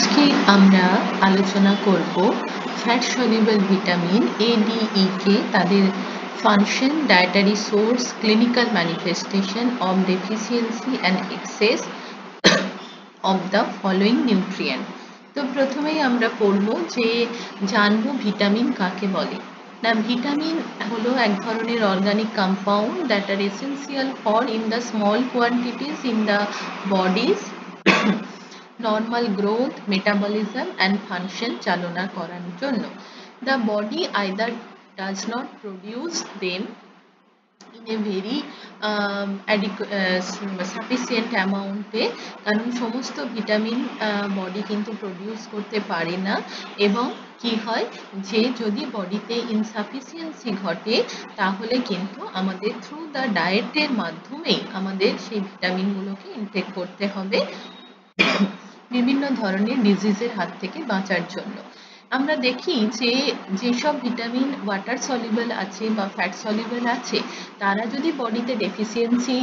আজকে আমরা আলোচনা করব fat soluble vitamin A D E K, তাদের function, dietary source, clinical manifestation of deficiency and excess of the following nutrient. তো প্রথমেই আমরা পড়ব যে জানবো ভিটামিন কাকে বলে। না, ভিটামিন হলো এক ধরনের organic compound that are essential for in the small quantities in the bodies normal growth, metabolism and function চালনা করার জন্য। The body either does not produce them in a very sufficient amount এ, কারণ সমস্ত vitamin body কিন্তু produce করতে পারে না, এবং কি হয় যে যদি বডিতে ইনসাফিসিয়েন্সি ঘটে তাহলে কিন্তু আমাদের থ্রু দ্য ডায়েটের মাধ্যমেই আমাদের সেই ভিটামিনগুলোকে ইনটেক করতে হবে বিভিন্ন ধরনের ডিজিজের হাত থেকে বাঁচার জন্য। আমরা দেখি যে যেসব ভিটামিন ওয়াটার সলিউবল আছে বা ফ্যাট সলিউবল আছে, তারা যদি বডিতে ডেফিসিয়েন্সি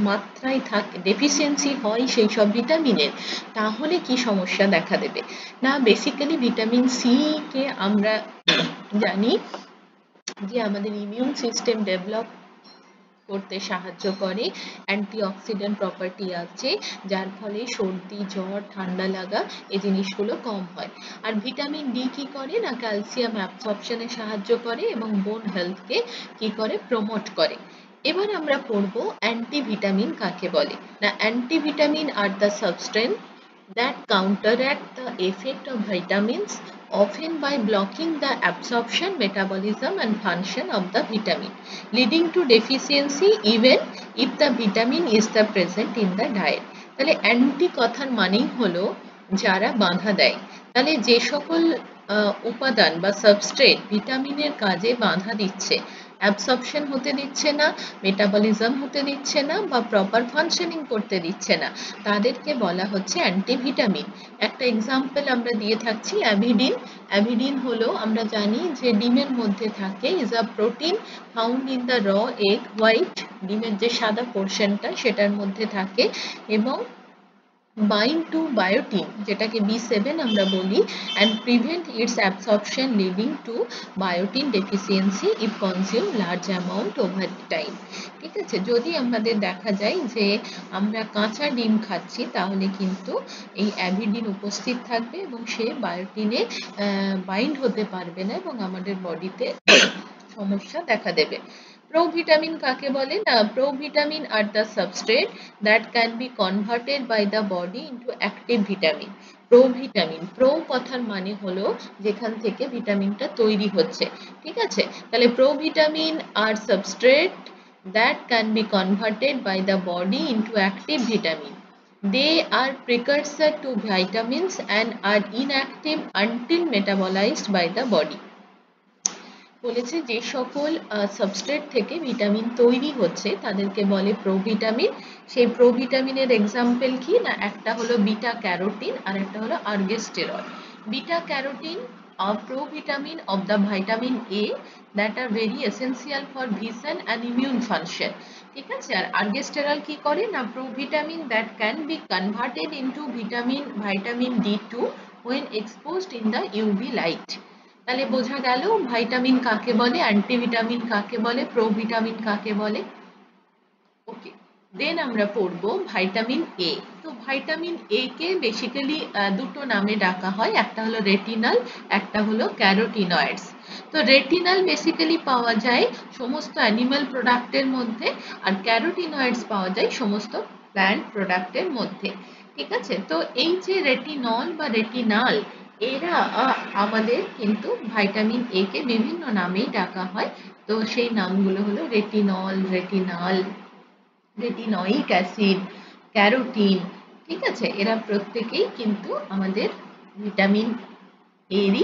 মাত্রায় থাকে, ডেফিসিয়েন্সি হয় সেই সব ভিটামিনের, তাহলে কি সমস্যা দেখা দেবে। না, বেসিক্যালি ভিটামিন সি কে আমরা জানি যে আমাদের ইমিউন সিস্টেম ডেভেলপ করতে সাহায্য করে, অ্যান্টিঅক্সিডেন্ট প্রপার্টি আছে, যার ফলে সর্দি, জ্বর, ঠান্ডা লাগা এই জিনিসগুলো কম হয়। আর ভিটামিন ডি কি করে না, ক্যালসিয়াম অ্যাবসর্পশনে সাহায্য করে এবং বোন হেলথকে কি করে, প্রমোট করে। এবার আমরা পড়বো অ্যান্টিভিটামিন কাকে বলে। না, antivitamin are the substance that counteract the effect of vitamins, often by blocking the absorption, metabolism and function of the vitamin, leading to deficiency even if the vitamin is the present in the diet. তাহলে anti কথার মানেই হলো যারা বাধা দেয়। তাহলে যে সকল উপাদান বা সাবস্ট্রেট ভিটামিনের কাজে বাধা দিচ্ছে, অ্যাবসর্পশন হতে দিচ্ছে না, মেটাবলিজম হতে দিচ্ছে না, বা প্রপার ফাংশনিং করতে দিচ্ছে না, তাদেরকে বলা হচ্ছে অ্যান্টিভিটামিন। একটা এক্সাম্পল আমরা দিয়ে থাকছি অ্যাভিডিন। অ্যাভিডিন হলো, আমরা জানি যে ডিমের মধ্যে থাকে, is a protein found in the র এগ হোয়াইট, ডিমের যে সাদা পোর্শনটা সেটার মধ্যে থাকে, এবং bind to biotin যেটাকে B7 আমরা বলি, and prevent its absorption leading to biotin deficiency if consumed large amount over time. ঠিক আছে, যদি আমাদের দেখা যায় যে আমরা কাঁচা ডিম খাচ্ছি, তাহলে কিন্তু এই অ্যাভিডিন উপস্থিত থাকবে এবং সে বায়োটিনে বাইন্ড হতে পারবে না এবং আমাদের বডিতে সমস্যা দেখা দেবে। Provitamin কাকে বলে না, provitamin are the substrate that can be converted by the body into active vitamin. Provitamin, pro কথার মানে হলো যেখান থেকে ভিটামিনটা তৈরি হচ্ছে, ঠিক আছে। তাহলে provitamin are substrate that can be converted by the body into active vitamin. They are precursor to vitamins and are inactive until metabolized by the body. বলেছে যে সকল সাবস্ট্রেট থেকে ভিটামিন তৈরি হচ্ছে তাদেরকে বলে প্রোভিটামিন। সেই প্রোভিটামিনের এক্সাম্পল কি না, একটা হলো বিটা ক্যারোটিন আর একটা হলো ergosterol. Beta carotene provitamin of the vitamin A that are very essential for vision and immune function, ঠিক আছে। আর আর্গেস্টেরল কি করে না, provitamin that can be converted into vitamin D2 when exposed in the UV light. তাহলে বোঝা গেল vitamin কাকে বলে, অ্যান্টিভিটামিন কাকে বলে, প্রোভিটামিন কাকে বলে। ওকে, দেন আমরা পড়বো ভাইটামিন এ। তো ভাইটামিন এ কে বেসিক্যালি দুটো নামে ডাকা হয়, একটা হলো রেটিনাল, একটা হলো ক্যারোটিনয়েডস। তো রেটিনাল বেসিক্যালি পাওয়া যায় সমস্ত অ্যানিমাল প্রোডাক্টের মধ্যে, আর ক্যারোটিনয়েডস পাওয়া যায় সমস্ত প্ল্যান্ট প্রোডাক্টের মধ্যে, ঠিক আছে। তো এই যে রেটিনল বা রেটিনাল, এরা আমাদের কিন্তু ভাইটামিন এ কে বিভিন্ন নামেই ডাকা হয়। তো সেই নামগুলো হলো রেটিনল, রেটিনাল, রেটিনয়িক অ্যাসিড, ক্যারোটিন, ঠিক আছে। এরা প্রত্যেকেই কিন্তু আমাদের ভিটামিন এরই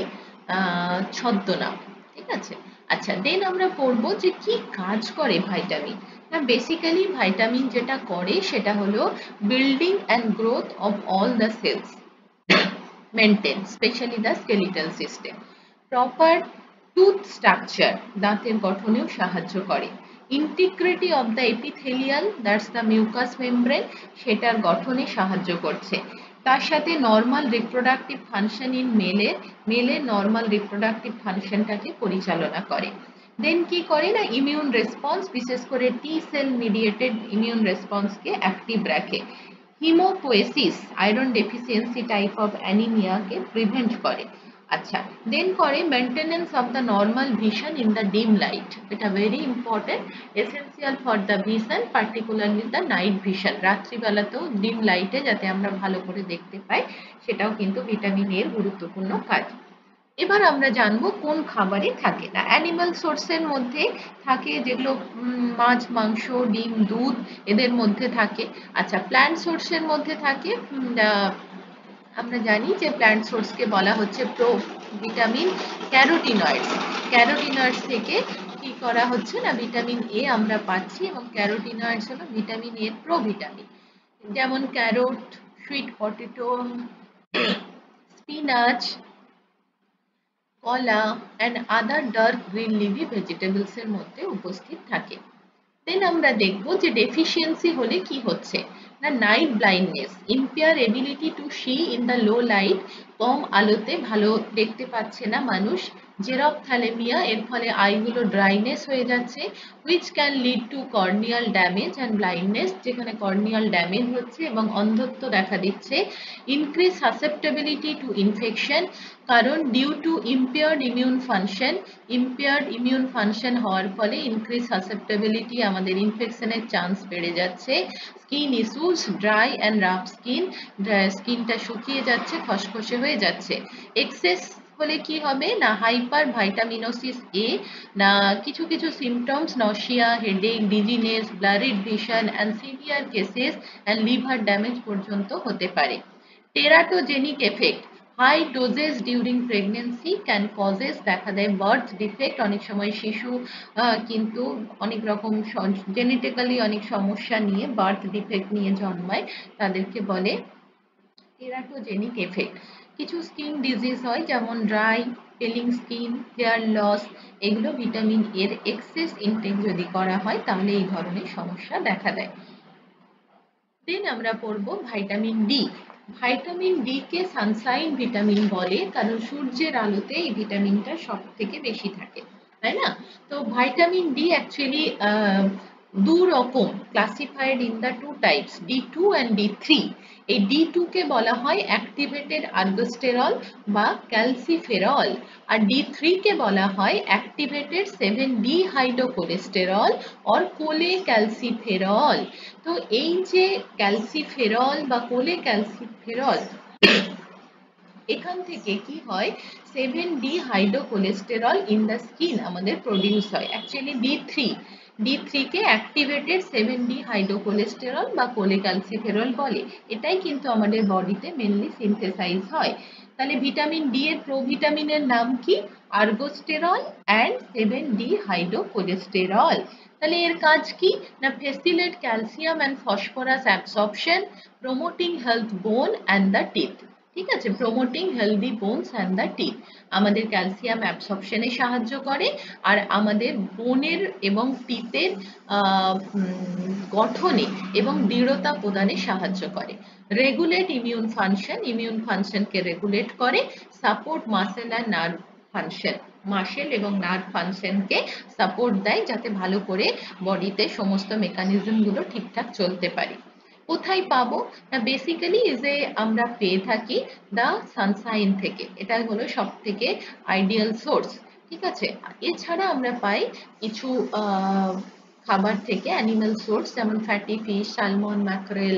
ছদ্মনাম, ঠিক আছে। আচ্ছা, দেন আমরা পড়বো যে কি কাজ করে ভাইটামিন। না, বেসিক্যালি ভাইটামিন যেটা করে সেটা হলো building and growth of all the cells, maintain especially the skeletal system, proper tooth structure দাঁতের গঠনেও সাহায্য করে, integrity of the epithelial, that's the mucous membrane, সেটার গঠনে সাহায্য করছে, তার সাথে নর্মাল রিপ্রোডাক্টিভ ফাংশন ইন মেলের নর্মাল রিপ্রোডাক্টিভ ফাংশনটাকে পরিচালনা করে। দেন কি করে না ইমিউন রেসপন্স, বিশেষ করে টি সেল মিডিয়েটেড ইমিউন রেসপন্সকে অ্যাক্টিভ রাখে। Hemopoiesis iron deficiency type of অ্যানিমিয়াকে প্রিভেন্ট করে। আচ্ছা, দেন করে maintenance of the normal vision in the dim light, এটা very important, essential for the vision, particularly the night vision, রাত্রিবেলাতেও dim লাইটে যাতে আমরা ভালো করে দেখতে পাই, সেটাও কিন্তু ভিটামিন এর গুরুত্বপূর্ণ কাজ। এবার আমরা জানবো কোন খাবারে থাকে না। অ্যানিমাল সোর্সের মধ্যে থাকে যেগুলো মাছ, মাংস, ডিম, দুধ এদের মধ্যে থাকে। আচ্ছা, প্ল্যান্ট সোর্সের মধ্যে থাকে আমরা জানি যে প্ল্যান্ট সোর্সকে বলা হচ্ছে প্রো ভিটামিন ক্যারোটিনয়েডস। ক্যারোটিনয়েডস থেকে কি করা হচ্ছে না ভিটামিন এ আমরা পাচ্ছি, এবং ক্যারোটিনয়েডস হলো ভিটামিন এর প্রোভিটামিন, যেমন ক্যারোট, সুইট পটেটো, স্পিনাচ, কলা and other dark green leafy vegetables এর মধ্যে উপস্থিত থাকে। দেন আমরা দেখব যে ডেফিসিয়েন্সি হলে কি হচ্ছে না night blindness, impair ability to see in the low light, কম আলোতে ভালো দেখতে পাচ্ছে না মানুষ। জেরপ্থ্যালেমিয়া, এর ফলে আইগুলো ড্রাইনেস হয়ে যাচ্ছে, which can lead to corneal damage and blindness, যেখানে কর্নিয়াল ড্যামেজ হচ্ছে এবং অন্ধত্ব দেখা দিচ্ছে। ইনক্রিজ সাসেপ্টেবিলিটি টু ইনফেকশন, কারণ due to impaired immune function হওয়ার ফলে ইনক্রিজ সাসেপ্টেবিলিটি, আমাদের ইনফেকশনের চান্স বেড়ে যাচ্ছে। Skin issues, dry and rough skin, স্কিনটা শুকিয়ে যাচ্ছে, খসখসে হয়ে যাচ্ছে। এক্সেস হলে কি হবে না হাইপার ভাইটামিনোসিস এ, না কিছু কিছু symptoms nausea, headache, dizziness, blurred vision and severe cases and liver damage পর্যন্ত হতে পারে। Teratogenic effect, high doses during pregnancy can causes, দেখা দেয় বার্থ ডিফেক্ট, অনেক সময় শিশু কিন্তু অনেক রকম জেনেটিক্যালি অনেক সমস্যা নিয়ে বার্থ ডিফেক্ট নিয়ে জন্মায়, তাদেরকে বলে টেরাটোজেনিক এফেক্ট। কিছু স্কিন ডিজিজ হয় যেমন dry, peeling skin, hair loss, এগুলো ভিটামিন এর এক্সেস ইনটেক যদি করা হয় তাহলে এই ধরনের সমস্যা দেখা দেয়। দেন আমরা পড়বো ভাইটামিন ডি। ভাইটামিন ডি কে সানশাইন ভিটামিন বলে, কারণ সূর্যের আলোতে এই ভিটামিনটা সব থেকে বেশি থাকে, তাই না? তো ভাইটামিন ডি অ্যাকচুয়ালি দু রকম, classified in the two types, D2 and D3। এই D2 কে বলা হয় অ্যাক্টিভেটেড আর্গোস্টেরল বা ক্যালসিফেরল, আর D3 কে বলা হয় activated 7D hydrocholesterol or cholecalciferol. তো এই যে ক্যালসিফেরল বা কোলে ক্যালসিফেরল, এখান থেকে কি হয় 7D হাইড্রোকোলেস্টেরল ইন দ্য স্কিন আমাদের প্রডিউস হয়। অ্যাকচুয়ালি D3 কে অ্যাক্টিভেটেড 7D হাইড্রোকোলেস্টেরল বা কোলেক্যালসিফেরল বলে, এটাই কিন্তু আমাদের বডিতে মেনলি সিনথেসাইজ হয়। তাহলে ভিটামিন ডি এর প্রোভিটামিনের নাম কি? Ergosterol and 7D hydrocholesterol. তাহলে এর কাজ কি না facilitate calcium and phosphorus absorption, promoting health bone and the teeth. ঠিক আছে, promoting healthy bones and the teeth, আমাদের ক্যালসিয়াম অ্যাবসর্পশনে সাহায্য করে আর আমাদের বোনের এবং টিথের গঠনে এবং দৃঢ়তা প্রদানে সাহায্য করে। রেগুলেট ইমিউন ফাংশনকে রেগুলেট করে। Support muscle and nerve function, muscle এবং নার্ভ ফাংশনকে সাপোর্ট দেয় যাতে ভালো করে বডিতে সমস্ত মেকানিজমগুলো ঠিকঠাক চলতে পারে। কোথায় পাবো না বেসিক্যালি যে আমরা পেয়ে থাকি দ্য সানশাইন থেকে, এটা হলো সব থেকে আইডিয়াল সোর্স। ঠিক আছে, এছাড়া আমরা পাই কিছু খাবার থেকে অ্যানিমাল সোর্স, যেমন fatty fish, salmon, mackerel,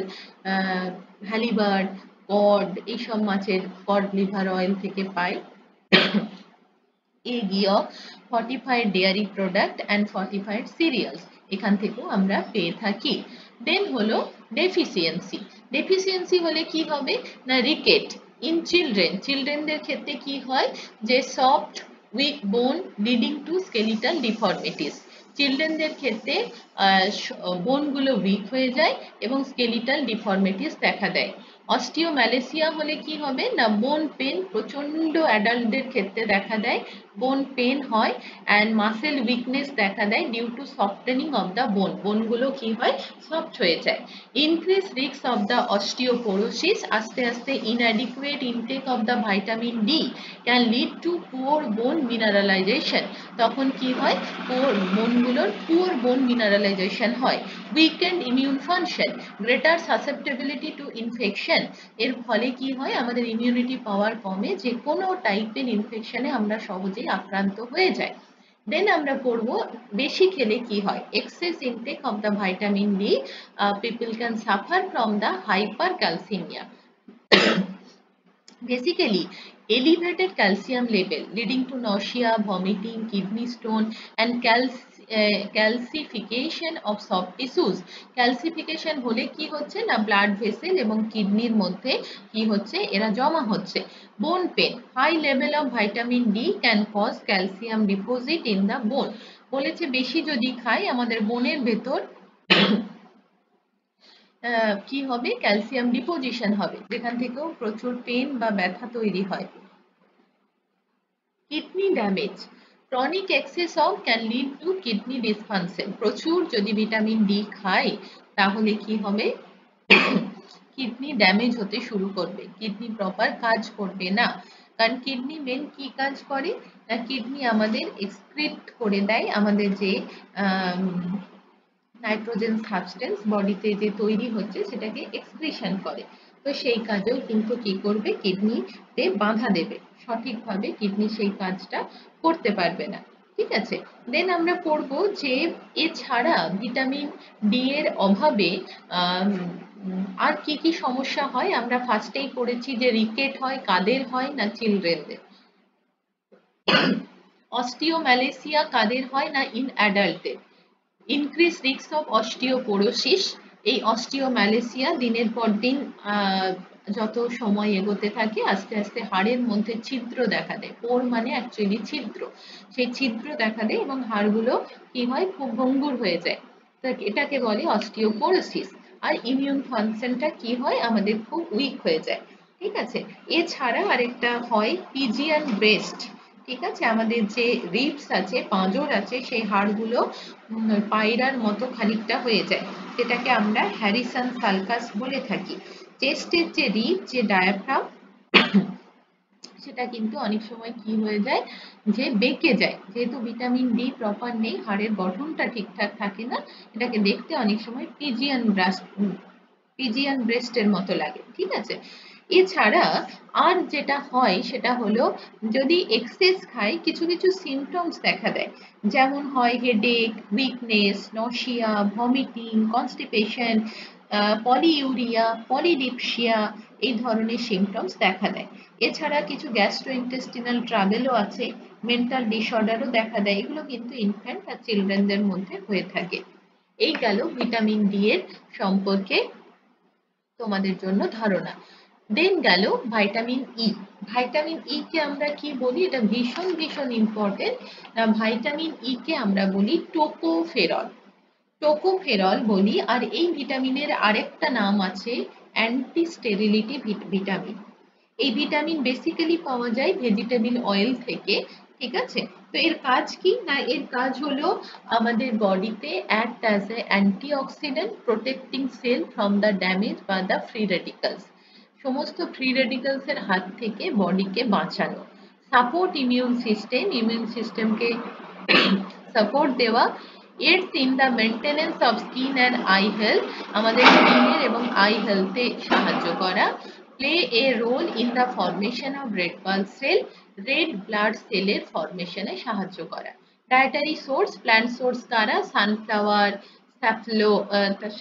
halibut, cod, এইসব মাছের কড লিভার অয়েল থেকে পাই। Egg, yolk, fortified dairy product and fortified cereals, এখান থেকেও আমরা পেয়ে থাকি। দেন হলো ডেফিসিয়েন্সি হলে কি হবে না রিকেট ইন চিলড্রেনদের ক্ষেত্রে কি হয় যে সফট উইক বোন লিডিং টু স্কেলিটাল ডিফর্মিটিস, চিলড্রেনদের ক্ষেত্রে বোনগুলো উইক হয়ে যায় এবং স্কেলিটাল ডিফর্মিটিস দেখা দেয়। অস্টিওম্যালেসিয়া হলে কি হবে না বোন পেন প্রচন্ড অ্যাডাল্টদের ক্ষেত্রে দেখা দেয়, বোন পেন হয় অ্যান্ড মাসেল উইকনেস দেখা দেয় due to softening of the bone, বোনগুলো কি হয় সফট হয়ে যায়। Increase risk of the osteoporosis, আস্তে আস্তে inadequate intake of the vitamin D can lead to poor bone mineralization, তখন কি হয় বোনগুলোর পুয়ার বোন মিনারেলাইজেশন হয়। Weakened immune function, greater susceptibility to infection, এর ফলে কি হয় আমাদের ইমিউনিটি পাওয়ার কমে, যে কোনো টাইপের ইনফেকশনে আমরা সহজেই আক্রান্ত হয়ে যাই। দেন আমরা পড়বো বেশি খেলে কি হয়, excess intake of the vitamin D, people can suffer from the hypercalcaemia. Basically, elevated calcium level leading to nausea, vomiting, kidney stone, and calcification of soft tissues. Calcification হলে কি হচ্ছে না ব্লাড ভেসেল এবং কিডনির মধ্যে কি হচ্ছে এরা জমা হচ্ছে। Bone pain, high level of vitamin D can cause calcium deposit in the bone, বলেছে বেশি যদি খাই আমাদের বোনের ভেতর কি হবে ক্যালসিয়াম ডিপোজিশন হবে, যেখান থেকেও প্রচুর পেন বা ব্যথা তৈরি হয়। Kidney damage, chronic access of can lead two kidney dysfunction, প্রচুর যদি ভিটামিন ডি খাই তাহলে কি হবে কিডনি ড্যামেজ হতে শুরু করবে, কিডনি প্রপার কাজ করবে না। কারণ কিডনি মেন কি কাজ করে না কিডনি আমাদের এক্সক্রিট করে দেয় আমাদের যে নাইট্রোজেন সাবস্টেন্স বডিতে যে তৈরি হচ্ছে সেটাকে এক্সক্রিশন করে, তো সেই কাজেও কিন্তু কি করবে কিডনিতে বাধা দেবে, সঠিকভাবে কিডনি সেই কাজটা করতে পারবে না। ঠিক আছে, দেন আমরা পড়বো যে এছাড়া ভিটামিন ডি এর অভাবে আর কি কি সমস্যা হয়, আমরা ফার্স্টেই পড়েছি যে রিকেট হয় কাদের হয় না চিলড্রেনদের, অস্টিওম্যালেসিয়া কাদের হয় না ইন অ্যাডাল্টদের, ইনক্রিজ রিস্ক অফ অস্টিওপোরোসিস, এই অস্টিওম্যালেসিয়া দিনের পর দিন যত সময় এগোতে থাকে আস্তে আস্তে হাড়ের মধ্যে ছিদ্র দেখা দেয়, পোর মানে অ্যাকচুয়ালি ছিদ্র, সেই ছিদ্র দেখা দেয় এবং হাড়গুলো কি হয় খুব ভঙ্গুর হয়ে যায়, এটাকে বলে অস্টিওপোরোসিস। আর ইমিউন ফাংশনটা কি হয় আমাদের খুব উইক হয়ে যায়। ঠিক আছে, এছাড়া আরেকটা হয় পিজিয়ান ব্রেস্ট, ঠিক আছে আমাদের যে রিবস আছে পাঁজর আছে সেই হাড়গুলো পায়রার মতো খানিকটা হয়ে যায়, যেটাকে আমরা হ্যারিসন সালকাস বলে থাকি। চেস্টের যে রিব যে ডায়াফ্রাম সেটা কিন্তু অনেক সময় কি হয়ে যায় যে বেঁকে যায়, যেহেতু ভিটামিন ডি প্রপার নেই হাড়ের গঠনটা ঠিকঠাক থাকে না, এটাকে দেখতে অনেক সময় পিজিয়ান ব্রেস্টের মতো লাগে। ঠিক আছে, এছাড়া আর যেটা হয় সেটা হলো যদি এক্সেস খাই কিছু কিছু সিমটমস দেখা দেয়, যেমন হয় headache, weakness, nausea, vomiting, constipation, polyurea, polydipsia, এই ধরনের সিমটমস দেখা দেয়। এছাড়া কিছু গ্যাস্ট্রোইন্টেস্টিনাল ট্রাবেলও আছে, মেন্টাল ডিসঅর্ডারও দেখা দেয়, এগুলো কিন্তু ইনফ্যান্ট আর চিলড্রেনদের মধ্যে হয়ে থাকে। এই গেল ভিটামিন ডি এর সম্পর্কে তোমাদের জন্য ধারণা। দেন গেল ভাইটামিন ই, ভাইটামিন ই কে আমরা কি বলি, এটা ভীষণ ভীষণ ইম্পর্টেন্ট, ভাইটামিন ই কে আমরা বলি টোকোফেরল, টোকোফেরল বলি, আর এই ভিটামিনের আরেকটা নাম আছে অ্যান্টি স্টেরিলিটি ভিটামিন। এই ভিটামিন বেসিক্যালি পাওয়া যায় ভেজিটেবল অয়েল থেকে। ঠিক আছে, তো এর কাজ কি না এর কাজ হলো আমাদের বডিতে act as a antioxidant protecting cell from the damage বা দ্য ফ্রি রেডিক্যালস, সমস্ত ফ্রি রেডিক্যালস এর হাত থেকে বডিকে বাঁচানো, সাপোর্ট ইমিউন সিস্টেম, ইমিউন সিস্টেমকে সাপোর্ট দেওয়া, aids in the maintenance of skin and eye health, আমাদের স্কিনের এবং আই হেলথে সাহায্য করা, play a role in the formation of red blood cell, red blood সেলের ফরমেশনে সাহায্য করা। ডায়েটারি সোর্স, প্ল্যান্ট সোর্স কারা, সানফ্লাওয়ার,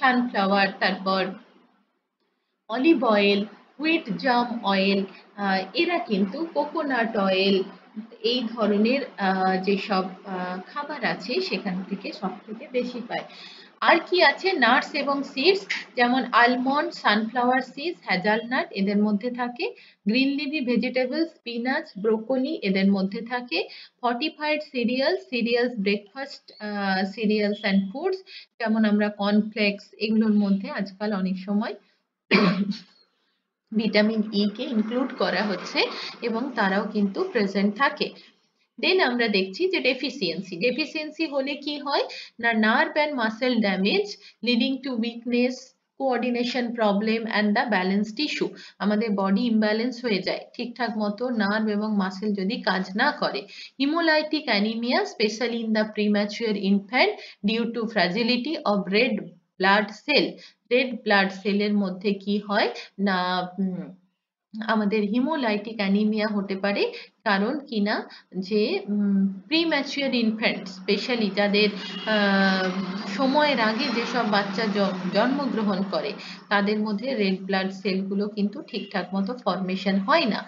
সানফ্লাওয়ার, তারপর অলিভ অয়েল, হুইট জাম অয়েল, এরা কিন্তু কোকোনাট অয়েল, এই ধরনের যেসব খাবার আছে সেখান থেকে সব থেকে বেশি পায়। আর কি আছে নাটস এবং সিডস, যেমন আলমন্ড, সানফ্লাওয়ার সিডস, হ্যাজালনাট এদের মধ্যে থাকে, green leafy vegetable, spinach, broccoli এদের মধ্যে থাকে, fortified serials, serials breakfast serials and foods, যেমন আমরা কর্নফ্লেক্স, এগুলোর মধ্যে আজকাল অনেক সময় ভিটামিন ই কে ইনক্লুড করা হচ্ছে এবং তারাও কিন্তু প্রেজেন্ট থাকে। দেন আমরা দেখছি যে ডেফিসিয়েন্সি হলে কি হয় না, nerve and muscle damage leading to weakness, coordination problem and the balance tissue. আমাদের বডি ইমব্যালেন্স হয়ে যায়, ঠিকঠাক মতো নার্ভ এবং মাসেল যদি কাজ না করে। Hemolytic anemia specially in the premature infant due to fragility of red blood cell. Red blood সেলের মধ্যে কি হয় না, আমাদের হিমোলাইটিক অ্যানিমিয়া হতে পারে, কারণ কিনা যে প্রিম্যাচুয়ার ইনফ্যান্ট, স্পেশালি যাদের সময়ের আগে যেসব বাচ্চা জন্মগ্রহণ করে তাদের মধ্যে রেড ব্লাড সেলগুলো কিন্তু ঠিকঠাক মতো ফর্মেশন হয় না।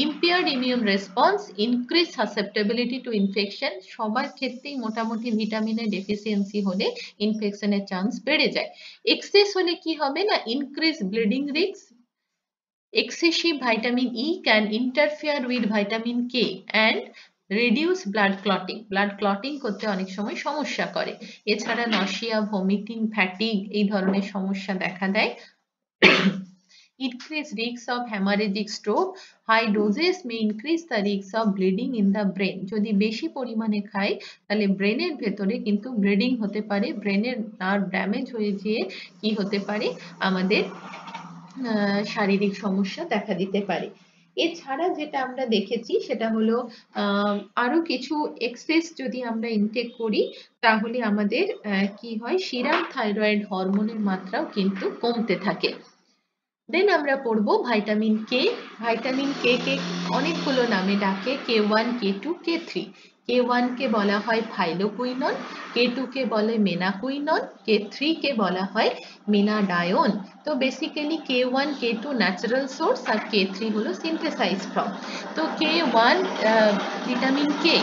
Impaired immune response, increase susceptibility to infection. সবার ক্ষেত্রেই মোটামুটি ভিটামিনের ডেফিসিয়েন্সি হলে ইনফেকশনের চান্স বেড়ে যায়। এক্সেস হলে কি হবে না, increase bleeding risk. Excessive vitamin E can interfere with vitamin K and reduce blood clotting. Blood clotting করতে অনেক সময় সমস্যা করে। এছাড়া নশিয়া, ভমিটিং, ফ্যাটিগ এই ধরনের সমস্যা দেখা দেয়। Increased risk of hemorrhagic stroke. High doses may increase the risk of bleeding in the brain. যদি বেশি পরিমাণে খাই তাহলে ব্রেনের ভেতরে কিন্তু ব্লিডিং হতে পারে, ব্রেনের নার্ভ ড্যামেজ হয়ে যেয়ে কি হতে পারে, আমাদের শারীরিক সমস্যা দেখা দিতে পারে। এছাড়া যেটা আমরা দেখেছি সেটা হলো আরো কিছু এক্সেস যদি আমরা ইনটেক করি তাহলে আমাদের কি হয়, সিরাম থাইরয়েড হরমোনের মাত্রাও কিন্তু কমতে থাকে। দেন আমরা পড়বো ভাইটামিন কে। ভাইটামিন কে কে অনেকগুলো নামে ডাকে, K1, K2, K3। K1 কে বলা হয় ফাইলোকুইনন, K2 কে বলে মেনাকুইনন, K3 কে বলা হয় মিনাডায়ন। তো basically K1, K2 natural source আর K3 হলো সিনথেসাইজ ফ্রম। তো K1 ভিটামিন কে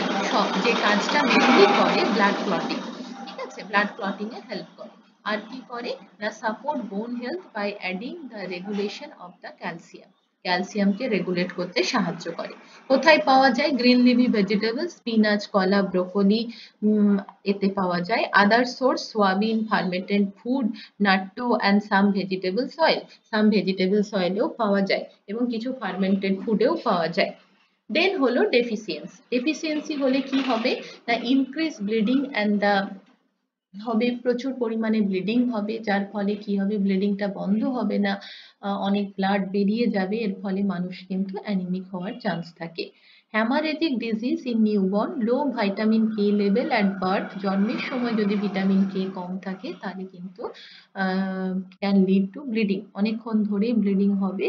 যে কাজটা মেনলি করে ব্লাড ক্লটিং, ঠিক আছে, ব্লাড ক্লটিং এ হেল্প করে। আর কি করে না, support bone health by adding the regulation of the calcium. ক্যালসিয়ামকে রেগুলেট করতে সাহায্য করে। কোথায় পাওয়া যায়? গ্রিন লিভি ভেজিটেবল, স্পিনাচ, কলা, ব্রোকলি এতে পাওয়া যায়। Other source soybean, fermented food, natto and some vegetables oil. Some vegetables অয়েলেও পাওয়া যায় এবং কিছু ফার্মেন্টেড ফুডেও পাওয়া যায়। দেন হলো ডেফিসিয়েন্সি হলে কি হবে না, ইনক্রিজ ব্লিডিং অ্যান্ড দ্য হবে, প্রচুর পরিমাণে ব্লিডিং হবে, যার ফলে কি হবে, ব্লিডিংটা বন্ধ হবে না, অনেক ব্লাড বেরিয়ে যাবে, এর ফলে মানুষ কিন্তু অ্যানিমিক হওয়ার চান্স থাকে। Hemorrhagic disease in newborn, low vitamin K level at birth. জন্মের সময় যদি ভিটামিন কে কম থাকে তাহলে কিন্তু ক্যান লিড টু ব্লিডিং, অনেকক্ষণ ধরে ব্লিডিং হবে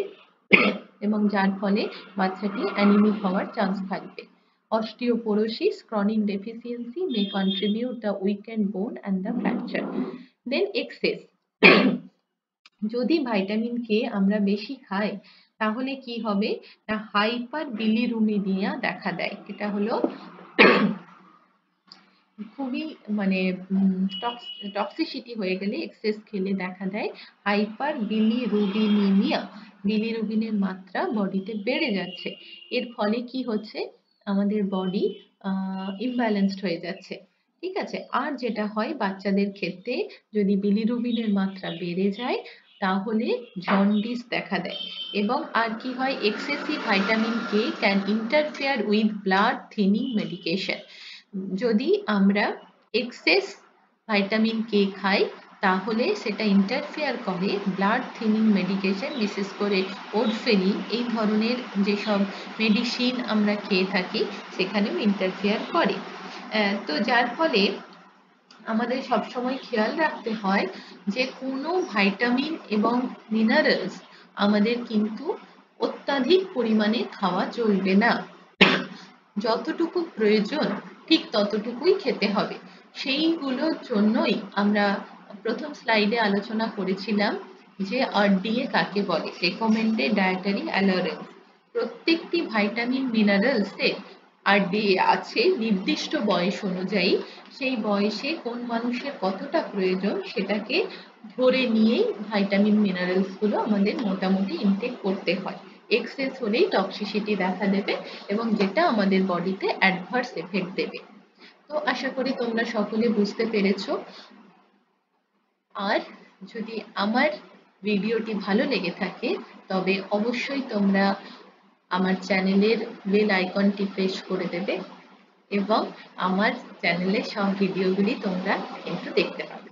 এবং যার ফলে বাচ্চাটি অ্যানিমিক হওয়ার চান্স থাকবে। Osteoporosis, chronic deficiency may contribute the weakened bone and the fracture. Then excess. যদি ভাইটামিন কে আমরা বেশি খাই তাহলে কি হবে না, হাইপার বিলিরুবিনিয়া দেখা দেয়। এটা হলো খুবই মানে টক্সিসিটি হয়ে গেলে এক্সেস খেলে দেখা দেয় হাইপার বিলিরুবিনিমিয়া। বিলিরুবিনের মাত্রা বডিতে বেড়ে যাচ্ছে, এর ফলে কি হচ্ছে, আমাদের বডি ইমব্যালেন্সড হয়ে যাচ্ছে, ঠিক আছে। আর যেটা হয় বাচ্চাদের ক্ষেত্রে, যদি বিলিরুবিনের মাত্রা বেড়ে যায় তাহলে জন্ডিস দেখা দেয়। এবং আর কি হয়, excessive vitamin K can interfere with blood thinning medication. যদি আমরা এক্সেস ভাইটামিন কে খাই তাহলে সেটা ইন্টারফেয়ার করে ব্লাড থিনিং মেডিকেশন, বিশেষ করে ওরফেনিন এই ধরনের যেসব মেডিসিন আমরা খেয়ে থাকি সেখানেও ইন্টারফেয়ার করে। তো যার ফলে আমাদের সবসময় খেয়াল রাখতে হয় যে কোনো ভাইটামিন এবং মিনারেলস আমাদের কিন্তু অত্যাধিক পরিমাণে খাওয়া চলবে না। যতটুকু প্রয়োজন ঠিক ততটুকুই খেতে হবে। সেইগুলোর জন্যই আমরা প্রথম স্লাইডে আলোচনা করেছিলাম যে RDA কাকে বলে, রেকমেন্ডেড ডায়েটারি অ্যালাওয়েন্স। প্রত্যেকটি ভাইটামিন মিনারেলসে RDA আছে নির্দিষ্ট বয়স অনুযায়ী। সেই বয়সে কোন মানুষের কতটা প্রয়োজন সেটাকে ধরে নিয়েই ভাইটামিন মিনারেলস গুলো আমাদের মোটামুটি ইনটেক করতে হয়। এক্সেস হলেই টক্সিসিটি দেখা দেবে এবং যেটা আমাদের বডিতে অ্যাডভার্স এফেক্ট দেবে। তো আশা করি তোমরা সকলে বুঝতে পেরেছো। আর যদি আমার ভিডিওটি ভালো লেগে থাকে তবে অবশ্যই তোমরা আমার চ্যানেলের বেল আইকনটি প্রেস করে দেবে এবং আমার চ্যানেলে সব ভিডিওগুলি তোমরা কিন্তু দেখতে পাবে।